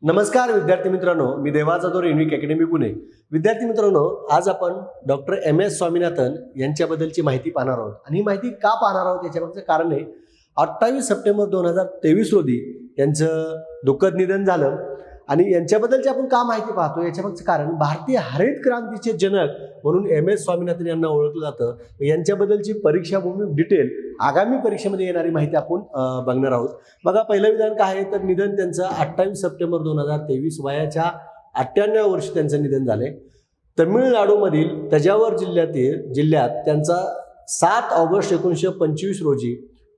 नमस्कार विद्यार्थी मित्रांनो, मी देवा जाधव युनिक अकॅडमी पुणे. विद्यार्थी मित्रांनो, आज आपण डॉक्टर MS स्वामीनाथन यांच्याबद्दलची माहिती पाहणार आहोत. आणि ही माहिती का पाहणार आहोत याच्यामागचं कारण आहे 28 सप्टेंबर 2023 रोजी यांचं दुःखद निधन झालं. आणि यांच्याबद्दलची आपण का माहिती पाहतो याच्यामागचं कारण भारतीय हरित क्रांतीचे जनक म्हणून MS स्वामीनाथन यांना ओळखलं जातं. यांच्याबद्दलची परीक्षाभूमी डिटेल आगामी परीक्षेमध्ये येणारी माहिती आपण बघणार आहोत. बघा, पहिलं विधान काय आहे तर निधन त्यांचं 28 सप्टेंबर 2023 वयाच्या 98व्या वर्षी त्यांचं निधन झाले. तमिळनाडूमधील तंजावर जिल्ह्यात त्यांचा 7 ऑगस्ट 1925 रोजी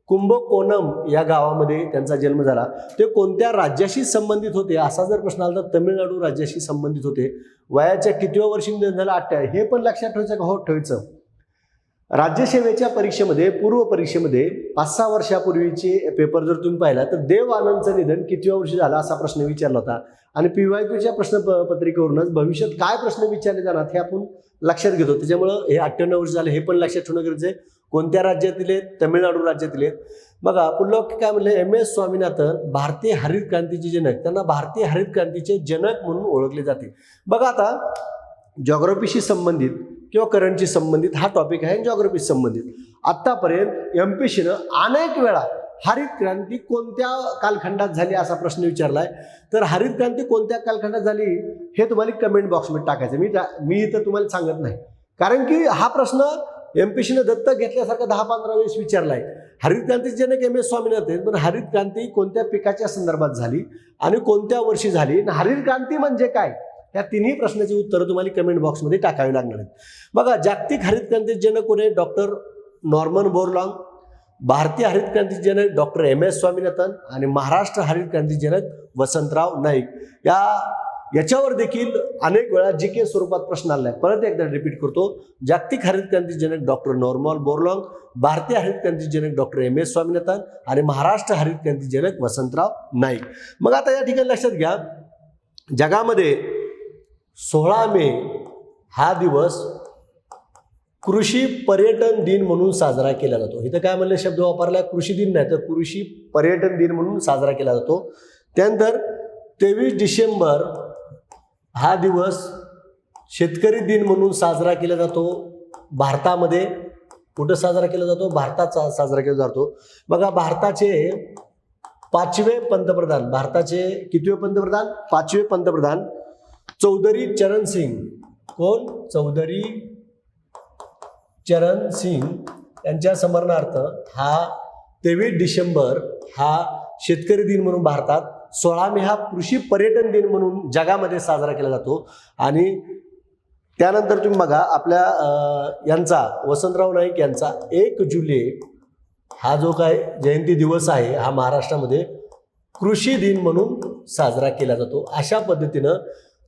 कुंभकोणम या गावामध्ये त्यांचा जन्म झाला. ते कोणत्या राज्याशी संबंधित होते असा जर प्रश्न आला तर तमिळनाडू राज्याशी संबंधित होते. वयाच्या कितव्या वर्षी निधन झालं? 28. हे पण लक्षात ठेवायचं का? हो, ठेवायचं. राज्यसेवेच्या परीक्षेमध्ये पूर्व परीक्षेमध्ये 5-6 वर्षापूर्वीचे पेपर जर तुम्ही पाहिला तर देव आनंदचं निधन कितव्या वर्षी झालं असा प्रश्न विचारला होता. आणि PYQच्या प्रश्नपत्रिकेवरूनच भविष्यात काय प्रश्न विचारले जाणार हे आपण लक्षात घेतो. त्याच्यामुळं हे 98 वर्ष झाले हे पण लक्षात ठेवणं गरजेचं आहे. कोणत्या राज्यातील आहेत? तमिळनाडू राज्यातील आहेत. बघा, पुढलं काय म्हणले, MS स्वामीनाथन भारतीय हरित क्रांतीचे जनक. त्यांना भारतीय हरित क्रांतीचे जनक म्हणून ओळखले जाते. बघा, आता जॉग्राफीशी संबंधित किंवा करंटशी संबंधित हा टॉपिक आहे. जॉग्राफीशी संबंधित आतापर्यंत MPSCनं अनेक वेळा हरित क्रांती कोणत्या कालखंडात झाली असा प्रश्न विचारलाय. तर हरित क्रांती कोणत्या कालखंडात झाली हे तुम्हाला कमेंट बॉक्समध्ये टाकायचं. मी इथं तुम्हाला सांगत नाही, कारण की हा प्रश्न MPSCनं दत्तक घेतल्यासारखा 10-15 वेळेस विचारलाय. हरित क्रांतीचे जनक MS स्वामीनाथन, पण हरित क्रांती कोणत्या पिकाच्या संदर्भात झाली आणि कोणत्या वर्षी झाली, हरित क्रांती म्हणजे काय, या तिन्ही प्रश्नाची उत्तरं तुम्हाला कमेंट बॉक्समध्ये टाकावी लागणार आहेत. बघा, जागतिक हरित क्रांतीचे जनक कोण? Doctor Norman Borlaug. भारतीय हरित क्रांतीचे जनक डॉक्टर MS स्वामीनाथन. आणि महाराष्ट्र हरित क्रांतीचे जनक वसंतराव नाईक. याच्यावर देखील अनेक वेळा GK स्वरूपात प्रश्न आला आहे. परत एकदा रिपीट करतो. जागतिक हरित क्रांतीचे जनक डॉक्टर नॉर्मन बोरलॉग, भारतीय हरित क्रांतीचे जनक डॉक्टर MS स्वामीनाथन आणि महाराष्ट्र हरित क्रांतीचे जनक वसंतराव नाईक. मग आता या ठिकाणी लक्षात घ्या, जगामध्ये 16 मे हा दिवस कृषी पर्यटन दिन म्हणून साजरा केला जातो. इथं काय म्हणले शब्द वापरला? कृषी दिन नाही तर कृषी पर्यटन दिन म्हणून साजरा केला जातो. त्यानंतर 23 डिसेंबर हा दिवस शेतकरी दिन म्हणून साजरा केला जातो. भारतामध्ये कुठं साजरा केला जातो? भारतात साजरा केला जातो. बघा, भारताचे 5वे पंतप्रधान, भारताचे कितवे पंतप्रधान? 5वे पंतप्रधान चौधरी चरण सिंग. कोण? चौधरी चरण सिंग यांच्या स्मरणार्थ हा 23 डिसेंबर हा शेतकरी दिन म्हणून भारतात, 16 मे हा कृषी पर्यटन दिन म्हणून जगामध्ये साजरा केला जातो. आणि त्यानंतर तुम्ही बघा, आपल्या यांचा वसंतराव नाईक यांचा 1 जुलै हा जो काय जयंती दिवस आहे हा महाराष्ट्रामध्ये कृषी दिन म्हणून साजरा केला जातो. अशा पद्धतीनं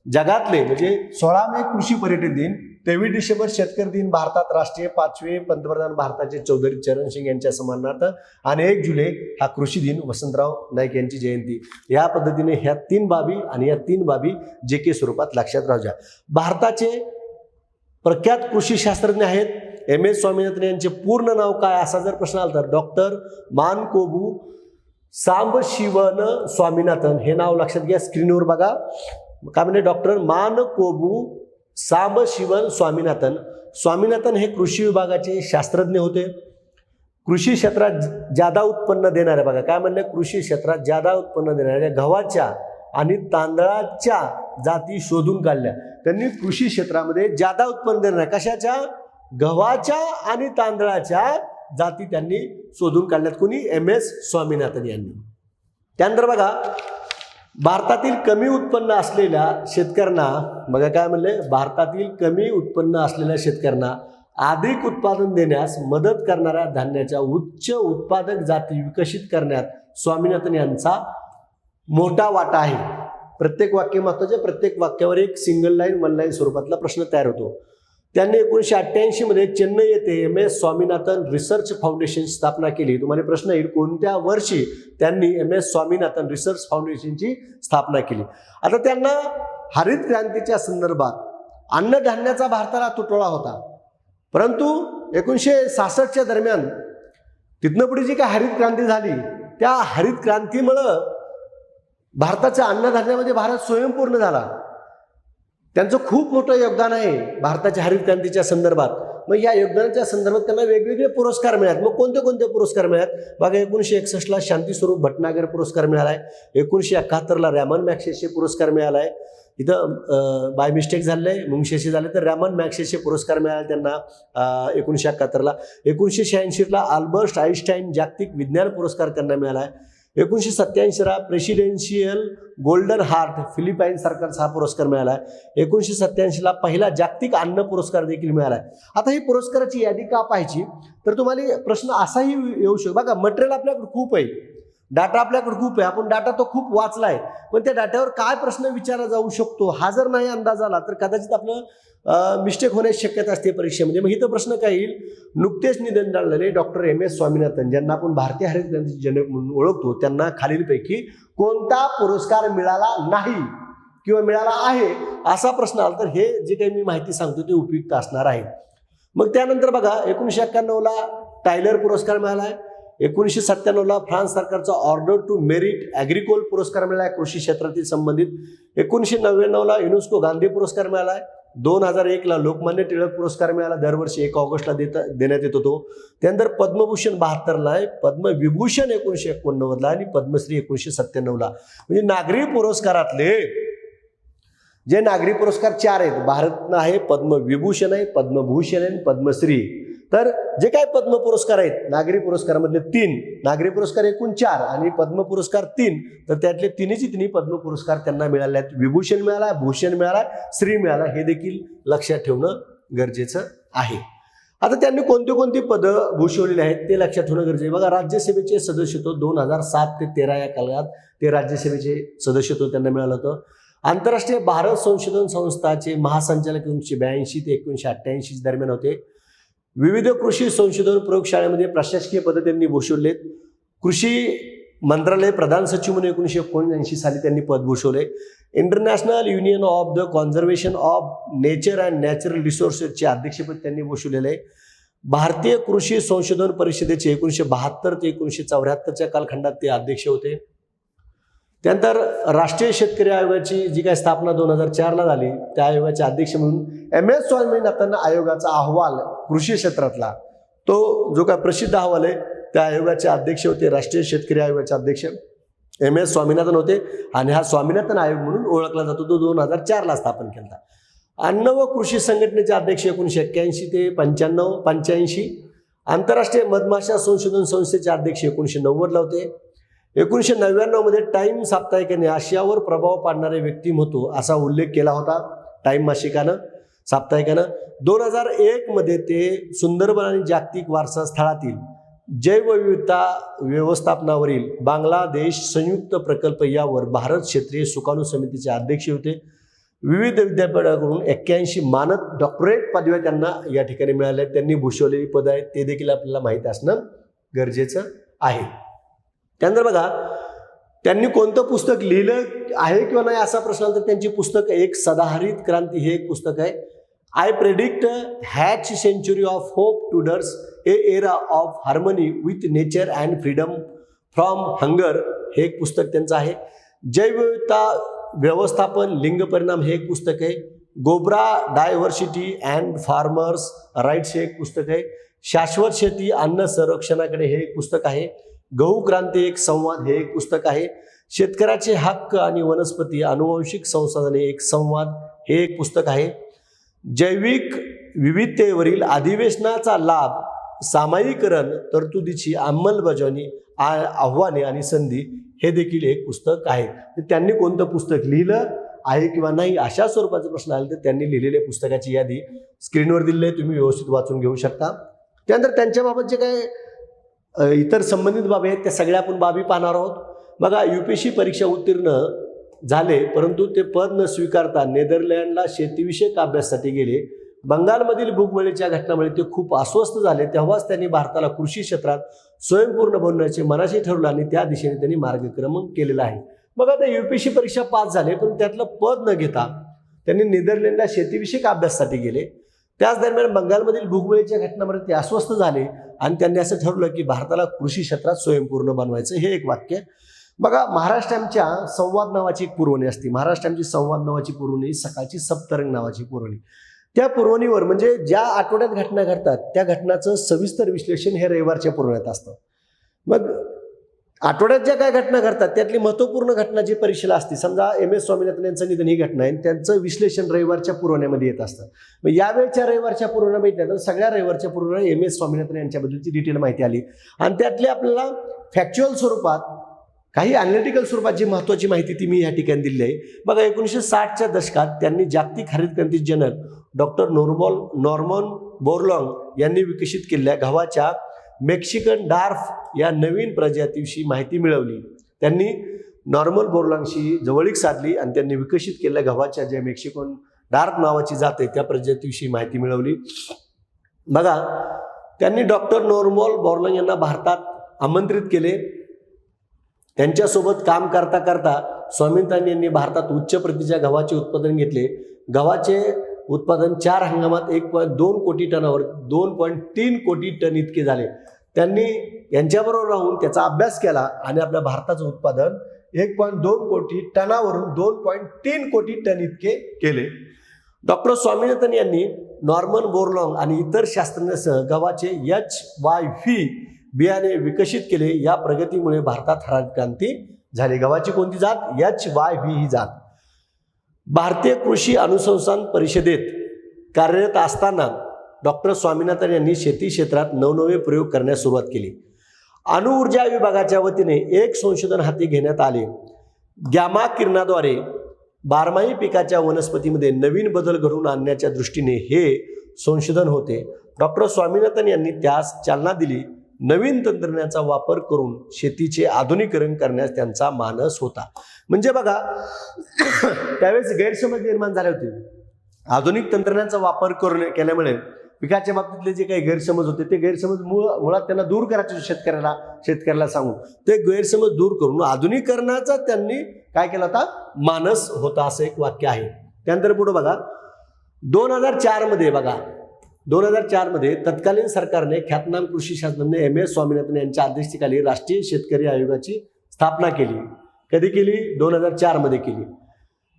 जगातले म्हणजे 16 मे कृषी पर्यटन दिन, 23 डिसेंबर शेतकरी दिन भारतात राष्ट्रीय, 5वे पंतप्रधान भारताचे चौधरी चरण सिंग यांच्या स्मरणार्थ, आणि 1 जुलै हा कृषी दिन, वसंतराव नाईक यांची जयंती. या पद्धतीने ह्या 3 बाबी आणि या 3 बाबी JK स्वरूपात लक्षात राहू द्या. भारताचे प्रख्यात कृषी शास्त्रज्ञ आहेत MS स्वामीनाथन. यांचे पूर्ण नाव काय असा जर प्रश्न आला तर डॉक्टर मानकोबू सांबशिवन स्वामीनाथन हे नाव लक्षात घ्या. स्क्रीनवर बघा काय म्हणजे, डॉक्टर मानकोबू सांबशिवन स्वामीनाथन. स्वामीनाथन हे कृषी विभागाचे शास्त्रज्ञ होते. कृषी क्षेत्रात जादा उत्पन्न देणाऱ्या, बघा काय म्हणले, कृषी क्षेत्रात जादा उत्पन्न देणाऱ्या गव्हाच्या आणि तांदळाच्या जाती शोधून काढल्या. त्यांनी कृषी क्षेत्रामध्ये जादा उत्पन्न देणाऱ्या कशाच्या? गव्हाच्या आणि तांदळाच्या जाती त्यांनी शोधून काढल्यात. कोणी? MS स्वामीनाथन यांनी. त्यानंतर बघा, भारतातील कमी उत्पन्न असलेल्या शेतकऱ्यांना, बघा काय म्हणले, भारतातील कमी उत्पन्न असलेल्या शेतकऱ्यांना अधिक उत्पादन देण्यास मदत करणाऱ्या धान्याच्या उच्च उत्पादक जाती विकसित करण्यात स्वामीनाथन यांचा मोठा वाटा आहे. प्रत्येक वाक्य महत्त्वाचे, प्रत्येक वाक्यावर एक सिंगल लाईन, 1 लाईन स्वरूपातला प्रश्न तयार होतो. त्यांनी 1988 मध्ये चेन्नई येथे MS स्वामीनाथन रिसर्च फाउंडेशन स्थापना केली. तुम्हाला प्रश्न येईल, कोणत्या वर्षी त्यांनी MS स्वामीनाथन रिसर्च फाउंडेशनची स्थापना केली? आता त्यांना हरित क्रांतीच्या संदर्भात अन्नधान्याचा भारताला तुटवडा होता, परंतु 1966च्या दरम्यान तिथनं पुढे जी काय हरित क्रांती झाली त्या हरित क्रांतीमुळे भारताच्या अन्नधान्यामध्ये भारत स्वयंपूर्ण झाला. त्यांचं खूप मोठं योगदान आहे भारताच्या हरित क्रांतीच्या संदर्भात. मग या योगदानाच्या संदर्भात त्यांना वेगवेगळे पुरस्कार मिळाले. मग कोणते कोणते पुरस्कार मिळाले बघा. 1961ला शांतीस्वरूप भटनागर पुरस्कार मिळाला आहे. 1971ला रॅमन मॅग्सेसे पुरस्कार मिळाला आहे. इथं बाय मिस्टेक झाले, मुंगशेशी झाले, तर रॅमन मॅग्सेसे पुरस्कार मिळाला त्यांना 1971ला. 1986ला अल्बर्ट आईन्स्टाईन जागतिक विज्ञान पुरस्कार त्यांना मिळाला आहे. 1987ला प्रेसिडेन्शियल गोल्डन हार्ट फिलिपाईन सरकारचा हा पुरस्कार मिळाला आहे. 1987ला पहिला जागतिक अन्न पुरस्कार देखील मिळाला आहे. आता ही पुरस्काराची यादी का पाहायची, तर तुम्हाला प्रश्न असाही येऊ शकतो. बघा, मटेरियल आपल्याकडे खूप आहे, डाटा आपल्याकडे खूप आहे, आपण डाटा तो खूप वाचलाय, पण त्या डाट्यावर काय प्रश्न विचारला जाऊ शकतो हा जर नाही अंदाज आला तर कदाचित आपलं मिस्टेक होण्याची शक्यता असते परीक्षेमध्ये. मग इथं प्रश्न काय येईल, नुकतेच निधन झालेले डॉक्टर MS स्वामीनाथन, ज्यांना आपण भारतीय हरित क्रांतीचे जनक म्हणून ओळखतो, त्यांना खालीलपैकी कोणता पुरस्कार मिळाला नाही किंवा मिळाला आहे असा प्रश्न आला तर हे जे काही मी माहिती सांगतो ते उपयुक्त असणार आहे. मग त्यानंतर बघा, 1991ला टायलर पुरस्कार मिळाला आहे. 1997ला फ्रान्स सरकारचा ऑर्डर टू मेरिट ॲग्रिकोल पुरस्कार मिळाला आहे कृषी क्षेत्रातील संबंधित. 1999ला युनेस्को गांधी पुरस्कार मिळाला आहे. 2001ला लोकमान्य टिळक पुरस्कार मिळाला, दरवर्षी 1 ऑगस्टला देण्यात येतो तो. त्यानंतर पद्मभूषण 72ला आहे, पद्मविभूषण 1989ला आणि पद्मश्री 1997ला. म्हणजे नागरी पुरस्कारातले जे नागरी पुरस्कार 4 आहेत, भारतनं आहे, पद्मविभूषण आहे, पद्मभूषण आहे, पद्मश्री. तर जे काय पद्म पुरस्कार आहेत नागरी पुरस्कारामधले 3, नागरी पुरस्कार एकूण 4 आणि पद्म पुरस्कार 3, तर त्यातले तिन्ही पद्म पुरस्कार त्यांना मिळाले आहेत. विभूषण मिळाला, भूषण मिळाला, श्री मिळाला, हे देखील लक्षात ठेवणं गरजेचं आहे. आता त्यांनी कोणती कोणती पदं भूषवलेली आहेत ते लक्षात ठेवणं गरजेचं आहे. बघा, राज्यसभेचे सदस्यत्व 2007 ते 13 या काळात ते राज्यसभेचे सदस्यत्व त्यांना मिळालं होतं. आंतरराष्ट्रीय भारत संशोधन संस्थाचे महासंचालक 1982 ते 1988 दरम्यान होते. विविध कृषी संशोधन प्रयोगशाळेमध्ये प्रशासकीय पदं त्यांनी भूषवलेत. कृषी मंत्रालय प्रधान सचिव म्हणून 1979 साली त्यांनी पद भूषवले. International union of the conservation of nature and natural रिसोर्सेसचे अध्यक्षपद त्यांनी भूषवलेले आहे. भारतीय कृषी संशोधन परिषदेचे 1972 ते 1974च्या कालखंडात ते अध्यक्ष होते. त्यानंतर राष्ट्रीय शेतकरी आयोगाची जी काही स्थापना 2004ला झाली, त्या आयोगाचे अध्यक्ष म्हणून MS स्वामीनाथन आयोगाचा अहवाल कृषी क्षेत्रातला तो जो काय प्रसिद्ध अहवाल आहे त्या आयोगाचे अध्यक्ष होते. राष्ट्रीय शेतकरी आयोगाचे अध्यक्ष MS स्वामीनाथन होते आणि हा स्वामीनाथन आयोग म्हणून ओळखला जातो. तो 2004ला स्थापन केला. अन्न व कृषी संघटनेचे अध्यक्ष 1981 ते 85. आंतरराष्ट्रीय मधमाशा संशोधन संस्थेचे अध्यक्ष 1990ला होते. 1999 मध्ये टाइम साप्ताहिकाने आशियावर प्रभाव पाडणारे व्यक्तिमत्व असा उल्लेख केला होता टाइम मासिकानं, साप्ताहिकानं. 2001 मध्ये ते सुंदरबन आणि जागतिक वारसा स्थळातील जैवविविधता व्यवस्थापनावरील बांगलादेश संयुक्त प्रकल्प यावर भारत क्षेत्रीय सुकाणू समितीचे अध्यक्ष होते. विविध विद्यापीठाकडून 81 मानद डॉक्टरेट पदव्या त्यांना या ठिकाणी मिळाल्या. त्यांनी भूषवलेली पदं आहेत ते देखील आपल्याला माहीत असणं गरजेचं आहे. त्यानंतर बघा, त्यांनी कोणतं पुस्तक लिहिलं आहे किंवा नाही असा प्रश्न आला तर त्यांची पुस्तक एक सदाहरित क्रांती हे एक पुस्तक आहे. I predict hatch century of hope towards a era of harmony with nature and freedom from hunger हे एक पुस्तक त्यांचं आहे. जैवविविधता व्यवस्थापन लिंग परिणाम हे एक पुस्तक आहे. गोब्रा डायव्हर्सिटी अँड फार्मर्स राईट्स हे एक पुस्तक आहे. शाश्वत शेती अन्न संरक्षणाकडे हे एक पुस्तक आहे. गहू क्रांती एक संवाद हे एक पुस्तक आहे. शेतकऱ्याचे हक्क आणि वनस्पती अनुवांशिक संसाधने एक संवाद हे एक पुस्तक आहे. जैविक विविधतेवरील अधिवेशनाचा लाभ, सामायिकरण, तरतुदीची अंमलबजावणी, आव्हाने आणि संधी हे देखील एक पुस्तक आहे. तर त्यांनी कोणतं पुस्तक लिहिलं आहे किंवा नाही अशा स्वरूपाचे प्रश्न आले तर त्यांनी लिहिलेल्या पुस्तकाची यादी स्क्रीनवर दिलेली आहे, तुम्ही व्यवस्थित वाचून घेऊ शकता. त्यानंतर त्यांच्याबाबत जे काय इतर संबंधित बाबी आहेत त्या सगळ्या आपण बाबी पाहणार आहोत. बघा, UPSC परीक्षा उत्तीर्ण झाले परंतु ते पद न स्वीकारता नेदरलँडला शेतीविषयक अभ्यासासाठी गेले. बंगालमधील भूकबळीच्या घटनामुळे ते खूप अस्वस्थ झाले. तेव्हाच त्यांनी भारताला कृषी क्षेत्रात स्वयंपूर्ण बनवण्याचे मनाशी ठरवलं आणि त्या दिशेने त्यांनी मार्गक्रमण केलेलं आहे. बघा, आता UPSC परीक्षा पास झाले पण त्यातलं पद न घेता त्यांनी नेदरलँडला शेतीविषयक अभ्यासासाठी गेले. त्याच दरम्यान बंगालमधील भूकबळीच्या घटनामुळे ते अस्वस्थ झाले आणि त्यांनी असं ठरवलं की भारताला कृषी क्षेत्रात स्वयंपूर्ण बनवायचं, हे एक वाक्य. बघा, महाराष्ट्रांच्या संवाद नावाची एक पुरवणी असते. महाराष्ट्रांची संवाद नावाची पुरवणी, सकाळची सप्तरंग नावाची पुरवणी. त्या पुरवणीवर म्हणजे ज्या आठवड्यात घटना घडतात त्या घटनाचं सविस्तर विश्लेषण हे रविवारच्या पुरवण्यात असतं. मग आठवड्यात ज्या काय घटना घडतात त्यातली महत्त्वपूर्ण घटना जी परीक्षेला असते, समजा MS स्वामीनाथन यांचं निधन ही घटना आहे, त्यांचं विश्लेषण रविवारच्या पुरवण्यामध्ये येत असतं. मग यावेळच्या रविवारच्या पुरवण्या बघितल्या तर सगळ्या रविवारच्या पुरवण्या MS स्वामीनाथन यांच्याबद्दलची डिटेल माहिती आली आणि त्यातली आपल्याला फॅक्च्युअल स्वरूपात काही अॅनालिटिकल स्वरूपात जी महत्त्वाची माहिती ती मी या ठिकाणी दिली आहे. बघा, 1960च्या दशकात त्यांनी जागतिक हरित क्रांती जनक डॉक्टर नॉर्मन बोरलॉंग यांनी विकसित केलेल्या गव्हाच्या मेक्सिकन डार्फ या नवीन प्रजातीविषयी माहिती मिळवली. त्यांनी नॉर्मन बोरलॉंगशी जवळीक साधली आणि त्यांनी विकसित केलेल्या गव्हाच्या ज्या मेक्सिकन डार्फ नावाची जात आहे त्या प्रजातीविषयी माहिती मिळवली. बघा, त्यांनी डॉक्टर नॉर्मन बोरलॉंग यांना भारतात आमंत्रित केले. त्यांच्यासोबत काम करता करता स्वामीनाथन यांनी भारतात उच्च प्रतीच्या गव्हाचे उत्पादन घेतले. गव्हाचे उत्पादन 4 हंगामात 1.2 कोटी टनावर 2.3 कोटी टन इतके झाले. त्यांनी यांच्याबरोबर राहून त्याचा अभ्यास केला आणि आपल्या भारताचं उत्पादन 1.2 कोटी टनावरून 2.3 कोटी टन इतके केले. डॉक्टर स्वामीनाथन यांनी नॉर्मन बोरलॉंग आणि इतर शास्त्रज्ञांसह गव्हाचे HYV बियाणे विकसित केले. या प्रगतीमुळे भारतात हरित क्रांती झाली. गव्हाची कोणती जात? HYV ही जात. भारतीय कृषी अनुसंधान परिषदेत कार्यरत असताना डॉक्टर स्वामीनाथन यांनी शेती क्षेत्रात नवनवे प्रयोग करण्यास सुरुवात केली. अणुऊर्जा विभागाच्या वतीने एक संशोधन हाती घेण्यात आले. गॅमा किरणाद्वारे बारमाही पिकाच्या वनस्पतीमध्ये नवीन बदल घडवून आणण्याच्या दृष्टीने हे संशोधन होते. डॉक्टर स्वामीनाथन यांनी त्यास चालना दिली. नवीन तंत्रज्ञानाचा वापर करून शेतीचे आधुनिकीकरण करण्यास त्यांचा मानस होता. म्हणजे बघा, त्यावेळेस गैरसमज निर्माण झाले होते. आधुनिक तंत्रज्ञानाचा वापर केल्यामुळे पिकाच्या बाबतीतले जे काही गैरसमज होते ते गैरसमज मुळात त्यांना दूर करायचे. शेतकऱ्याला सांगून ते गैरसमज दूर करून आधुनिकीकरणाचा त्यांनी काय केला होता? मानस होता, असं एक वाक्य आहे. त्यानंतर पुढे बघा, 2004 मध्ये तत्कालीन सरकारने ख्यातनाम कृषी शास्त्रज्ञ MS स्वामीनाथन यांच्या अध्यक्षतेखाली राष्ट्रीय शेतकरी आयोगाची स्थापना केली. कधी केली? 2004 मध्ये केली.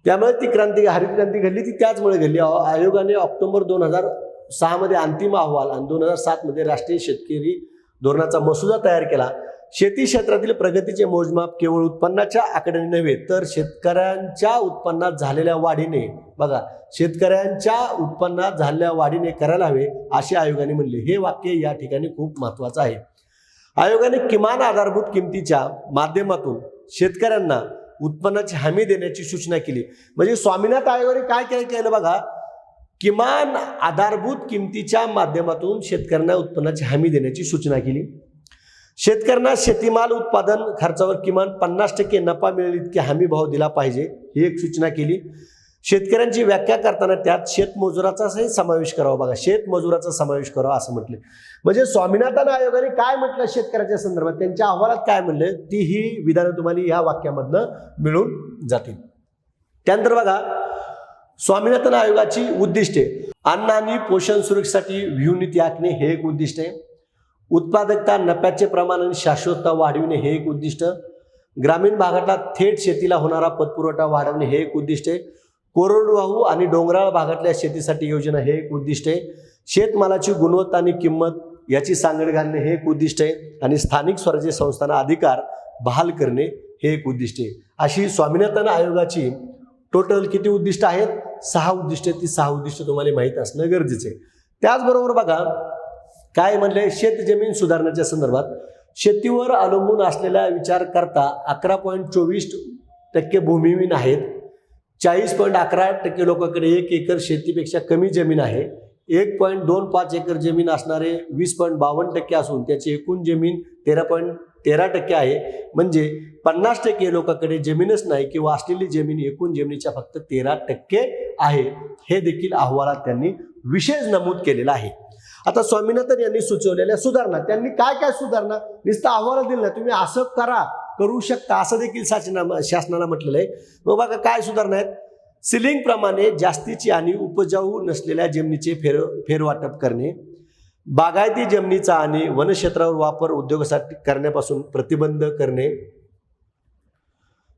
त्यामुळे ती हरित क्रांती घडली ती त्याचमुळे घडली. आयोगाने ऑक्टोबर 2006 मध्ये अंतिम अहवाल आणि 2007 मध्ये राष्ट्रीय शेतकरी धोरणाचा मसुदा तयार केला. शेती क्षेत्रातील प्रगतीचे मोजमाप केवळ उत्पन्नाच्या आकड्याने नव्हे तर शेतकऱ्यांच्या उत्पन्नात झालेल्या वाढीने, बघा, शेतकऱ्यांच्या उत्पन्नात झालेल्या वाढीने करायला हवे असे आयोगाने म्हणले. हे वाक्य या ठिकाणी खूप महत्वाचं आहे. आयोगाने किमान आधारभूत किमतीच्या माध्यमातून शेतकऱ्यांना उत्पन्नाची हमी देण्याची सूचना केली. म्हणजे स्वामीनाथन आयोगाने काय केलं बघा, किमान आधारभूत किमतीच्या माध्यमातून शेतकऱ्यांना उत्पन्नाची हमी देण्याची सूचना केली. शेतकऱ्यांना शेतीमाल उत्पादन खर्चावर किमान 50% नफा मिळेल इतकी हमी भाव दिला पाहिजे, ही एक सूचना केली. शेतकऱ्यांची व्याख्या करताना त्यात शेतमजुराचाही समावेश करावा. बघा, शेतमजुराचा समावेश करावा असं म्हटले. म्हणजे स्वामीनाथन आयोगाने काय म्हटलं शेतकऱ्याच्या संदर्भात, त्यांच्या अहवालात काय म्हणले, ती ही विधानं तुम्हाला या वाक्यामधनं मिळून जातील. त्यानंतर बघा, स्वामीनाथन आयोगाची उद्दिष्टे. अन्न आणि पोषण सुरक्षेसाठी व्यूहनीती आखणे हे एक उद्दिष्ट आहे. उत्पादकता, नफ्याचे प्रमाण आणि शाश्वतता वाढविणे हे एक उद्दिष्ट. ग्रामीण भागातला थेट शेतीला होणारा पतपुरवठा वाढवणे हे एक उद्दिष्ट आहे. कोरडवाहू आणि डोंगराळ भागातल्या शेतीसाठी योजना हे एक उद्दिष्ट आहे. शेतमालाची गुणवत्ता आणि किंमत याची सांगड घालणे हे एक उद्दिष्ट आहे. आणि स्थानिक स्वराज्य संस्थांना अधिकार बहाल करणे हे एक उद्दिष्ट आहे. अशी स्वामीनाथन आयोगाची टोटल किती उद्दिष्ट आहेत? 6 उद्दिष्ट. ती 6 उद्दिष्ट तुम्हाला माहीत असणं गरजेचं आहे. त्याचबरोबर बघा काय म्हणले, शेत जमीन सुधारण्याच्या संदर्भात शेतीवर अवलंबून असलेला विचार करता 11.24% भूमिहीन आहेत. 40.11% लोकांकडे 1 एकर शेतीपेक्षा कमी जमीन आहे. 1.25 एकर जमीन असणारे 20.52% असून त्याची एकूण जमीन 13.13% आहे. म्हणजे 50% लोकांकडे जमीनच नाही किंवा असलेली जमीन एकूण जमिनीच्या फक्त 13% आहे. हे देखील अहवालात त्यांनी विशेष नमूद केलेलं आहे. आता स्वामीनाथन यांनी सुचवलेल्या सुधारणा, त्यांनी काय सुधारणा नुसतं अहवाल दिलं नाही, तुम्ही असं करू शकता असं देखील शासनाला म्हटलेलं आहे. मग बघा काय सुधारणा आहेत. सिलिंग प्रमाणे जास्तीची आणि उपजाऊ नसलेल्या जमिनीचे फेरवाटप करणे, बागायती जमिनीचा आणि वनक्षेत्रावर वापर उद्योगासाठी करण्यापासून प्रतिबंध करणे,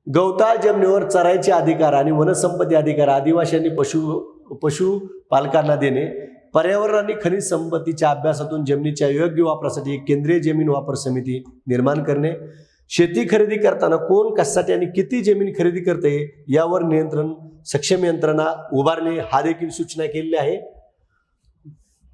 गवताळ जमिनीवर चरायचे अधिकार आणि वनसंपत्ती अधिकार आदिवासींनी पशुपालकांना देणे, पर्यावरण आणि खनिज संपत्तीच्या अभ्यासातून जमिनीच्या योग्य वापरासाठी एक केंद्रीय जमीन वापर समिती निर्माण करणे, शेती खरेदी करताना कोण कशासाठी आणि किती जमीन खरेदी करते यावर नियंत्रण सक्षम यंत्रणा उभारणे, हा देखील सूचना केलेली आहे.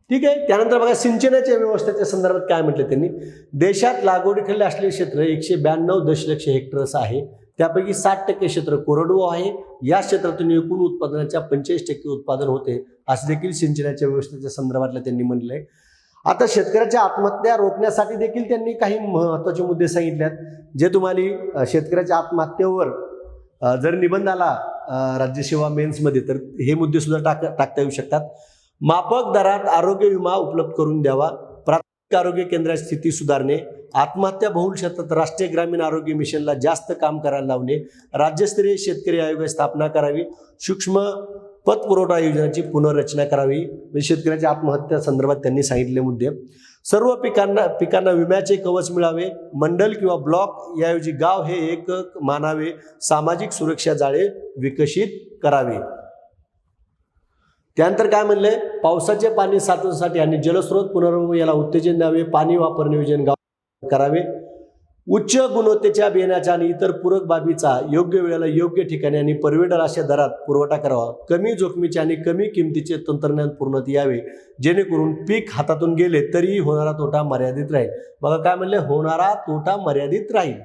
ठीक आहे. त्यानंतर बघा सिंचनाच्या व्यवस्थेच्या संदर्भात काय म्हटलं त्यांनी, देशात लागवडीखाली असलेले क्षेत्र 192 दशलक्ष हेक्टर्स आहे. त्यापैकी 60% क्षेत्र कोरडवाहू आहे. या क्षेत्रातून एकूण उत्पादनाच्या 45% उत्पादन होते, असं देखील सिंचनाच्या व्यवस्थेच्या संदर्भातलं त्यांनी म्हटलंय. आता शेतकऱ्याच्या आत्महत्या रोखण्यासाठी देखील त्यांनी काही महत्त्वाचे मुद्दे सांगितलेत, जे तुम्हाला शेतकऱ्याच्या आत्महत्येवर जर निबंध आला राज्यसेवा मेन्समध्ये तर हे मुद्दे सुद्धा टाकता येऊ शकतात. माफक दरात आरोग्य विमा उपलब्ध करून द्यावा, प्राथमिक आरोग्य केंद्राची स्थिती सुधारणे, आत्महत्या बहुल क्षेत्रात राष्ट्रीय ग्रामीण आरोग्य मिशनला जास्त काम करायला लावणे, राज्यस्तरीय शेतकरी आयोगाची स्थापना करावी, सूक्ष्म पतपुरवठा योजनेची पुनर्रचना करावी. म्हणजे शेतकऱ्याच्या आत्महत्या संदर्भात त्यांनी सांगितले मुद्दे. सर्व पिकांना विम्याचे कवच मिळावे, मंडल किंवा ब्लॉक याऐवजी गाव हे एकक मानावे, सामाजिक सुरक्षा जाळे विकसित करावे. त्यानंतर काय म्हणलंय, पावसाचे पाणी साठवण्यासाठी आणि जलस्रोत पुनर्वयाला उत्तेजन द्यावे, पाणी वापर नियोजन गाव करावे, उच्च गुणवत्तेच्या बियाण्याच्या आणि इतर पूरक बाबीचा योग्य वेळेला योग्य ठिकाणी आणि परवडेल अशा दरात पुरवठा करावा, कमी जोखमीचे आणि कमी किमतीचे तंत्रज्ञान पूर्णत यावे, जेणेकरून पीक हातातून गेले तरीही होणारा तोटा मर्यादित राहील. बघा काय म्हणले, होणारा तोटा मर्यादित राहील.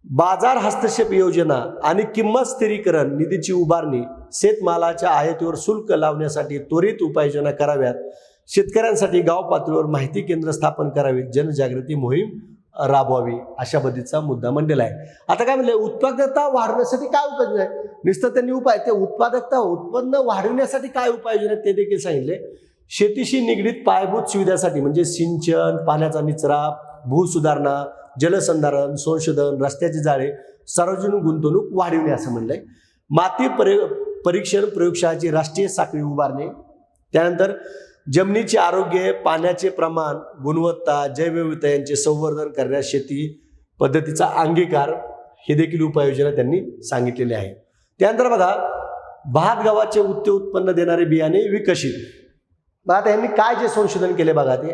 बाजार हस्तक्षेप योजना आणि किंमत स्थिरीकरण निधीची उभारणी, शेतमालाच्या आयातीवर शुल्क लावण्यासाठी त्वरित उपाययोजना कराव्यात, शेतकऱ्यांसाठी गाव पातळीवर माहिती केंद्र स्थापन करावीत, जनजागृती मोहीम राबवावी, अशा पद्धतीचा मुद्दा मांडलेला आहे. आता काय म्हणले, उत्पादकता वाढवण्यासाठी काय उपाययोजना आहे, नुसतं त्यांनी ते उत्पन्न वाढवण्यासाठी काय उपाययोजना ते देखील सांगितले. शेतीशी निगडीत पायाभूत सुविधासाठी म्हणजे सिंचन, पाण्याचा निचरा, भूसुधारणा, जलसंधारण, संशोधन, रस्त्याचे जाळे, सार्वजनिक गुंतवणूक वाढविणे असं म्हणलंय. माती परीक्षण प्रयोगशाळेची राष्ट्रीय साखळी उभारणे. त्यानंतर जमिनीचे आरोग्य, पाण्याचे प्रमाण, गुणवत्ता, जैवविविधता यांचे संवर्धन करण्यास शेती पद्धतीचा अंगीकार, हे देखील उपाययोजना त्यांनी सांगितलेले आहे. त्यानंतर बघा, भात गव्हाचे उच्च उत्पन्न देणारे बियाणे विकसित. आता यांनी काय जे संशोधन केले बघा, ते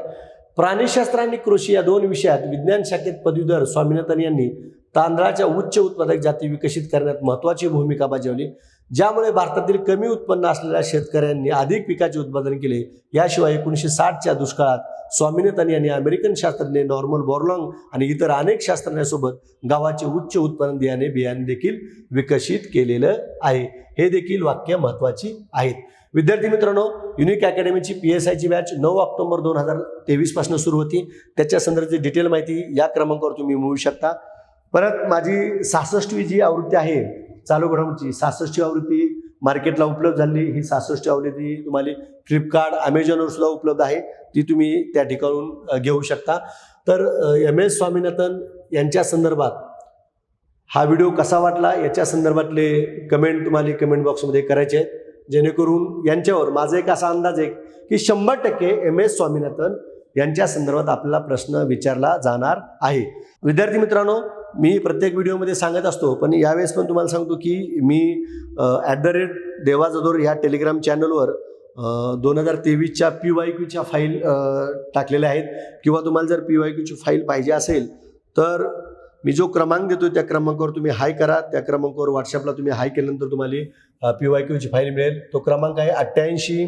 प्राणीशास्त्र आणि कृषी या 2 विषयात विज्ञान शाखेत पदवीधर स्वामीनाथन यांनी तांदळाच्या उच्च उत्पादक जाती विकसित करण्यात महत्त्वाची भूमिका बजावली, ज्यामुळे भारतातील कमी उत्पन्न असलेल्या शेतकऱ्यांनी अधिक पिकाचे उत्पादन केले. याशिवाय 1960च्या दुष्काळात स्वामीनाथन यांनी अमेरिकन शास्त्रज्ञ नॉर्मन बोरलॉग आणि इतर अनेक शास्त्रज्ञांसोबत गव्हाचे उच्च उत्पन्न बियाणे देखील विकसित केलेलं आहे. हे देखील वाक्य महत्त्वाची आहेत. विद्यार्थी मित्रांनो, युनिक अकॅडमीची PSIची बॅच 9 ऑक्टोबर 2023 पासून सुरू होती. त्याच्या संदर्भाची डिटेल माहिती या क्रमांकावर तुम्ही मिळवू शकता. परत माझी 66वी जी आवृत्ती आहे चालू घडामोडीची, 66वी आवृत्ती मार्केटला उपलब्ध झाली. ही 66वी आवृत्ती तुम्हाला फ्लिपकार्ट, अमेझॉनवर सुद्धा उपलब्ध आहे, ती तुम्ही त्या ठिकाणून घेऊ शकता. तर MS स्वामीनाथन यांच्या संदर्भात हा व्हिडिओ कसा वाटला याच्या संदर्भातले कमेंट तुम्हाला कमेंट बॉक्समध्ये करायचे आहेत, जेणेकरून यांच्यावर माझा एक असा अंदाज आहे की 100% MS स्वामीनाथन यांच्या संदर्भात आपल्याला प्रश्न विचारला जाणार आहे. विद्यार्थी मित्रांनो, मी प्रत्येक व्हिडिओमध्ये सांगत असतो, पण यावेळेस पण तुम्हाला सांगतो की मी @देवा जाधव या टेलिग्राम चॅनलवर 2023च्या PYQच्या फाईल टाकलेल्या आहेत. किंवा तुम्हाला जर PYQची फाईल पाहिजे असेल तर मी जो क्रमांक देतो त्या क्रमांकावर तुम्ही हाय करा. त्या क्रमांकावर व्हॉट्सअपला तुम्ही हाय केल्यानंतर तुम्हाला PYQची फाईल मिळेल. तो क्रमांक आहे 88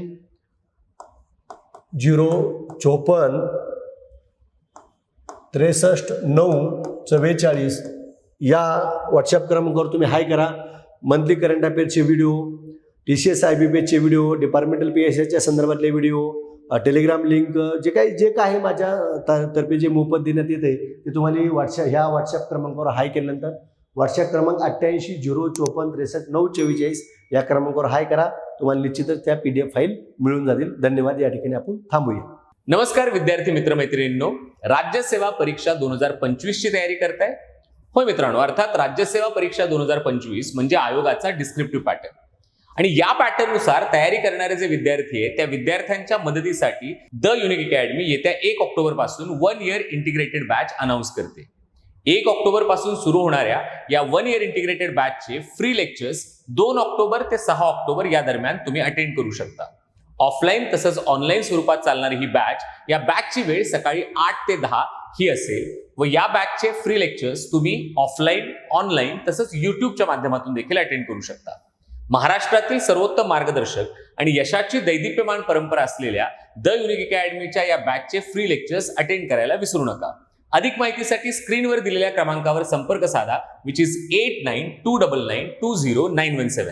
054 63 9 44. या व्हॉट्सअप क्रमांकावर तुम्ही हाय करा. मंथली करंट अफेअर्सचे व्हिडिओ, TCS IBPSचे व्हिडिओ, डिपार्टमेंटल PSIच्या संदर्भातले व्हिडिओ, टेलिग्राम लिंक, जे काही माझ्या तर्फे जे मोफत देण्यात येते ते तुम्हाला ह्या व्हॉट्सअप क्रमांकावर हाय केल्यानंतर व्हॉट्सअप क्रमांक 88 054 63 9 44 या क्रमांकावर हाय करा. तुम्हाला निश्चितच त्या PDF फाईल मिळून जातील. धन्यवाद. या ठिकाणी आपण थांबूया. नमस्कार विद्यार्थी मित्रमैत्रिणींनो, राज्यसेवा परीक्षा 2025 ची तयारी करताय? होय मित्रांनो, अर्थात राज्यसेवा परीक्षा 2025 म्हणजे आयोगाचा डिस्क्रिप्टिव्ह पॅटर्न. आणि या पॅटर्ननुसार तयारी करणारे जे विद्यार्थी आहेत त्या विद्यार्थ्यांच्या मदतीसाठी द युनिक अकॅडमी येत्या 1 ऑक्टोबर पासून 1 इयर इंटिग्रेटेड बॅच अनाऊन्स करते. 1 ऑक्टोबर पासून सुरू होणाऱ्या या 1 इयर इंटिग्रेटेड बॅचचे फ्री लेक्चर्स 2 ऑक्टोबर ते 6 ऑक्टोबर या दरम्यान तुम्ही अटेंड करू शकता. ऑफलाईन तसंच ऑनलाईन स्वरूपात चालणारी ही बॅच, या बॅचची वेळ सकाळी 8 ते 10 ही असेल व या बॅचचे फ्री लेक्चर्स तुम्ही ऑफलाईन, ऑनलाईन तसंच युट्यूबच्या माध्यमातून देखील अटेंड करू शकता. महाराष्ट्रातील सर्वोत्तम मार्गदर्शक आणि यशाची दैदिप्यमान परंपरा असलेल्या द युनिक अकॅडमीच्या या बॅचचे फ्री लेक्चर्स अटेंड करायला विसरू नका. अधिक माहितीसाठी स्क्रीनवर दिलेल्या क्रमांकावर संपर्क साधा, विच इज 8929920917.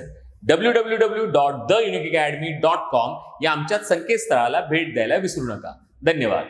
www.theuniqueacademy.com या आमच्या संकेतस्थळाला भेट द्यायला विसरू नका. धन्यवाद.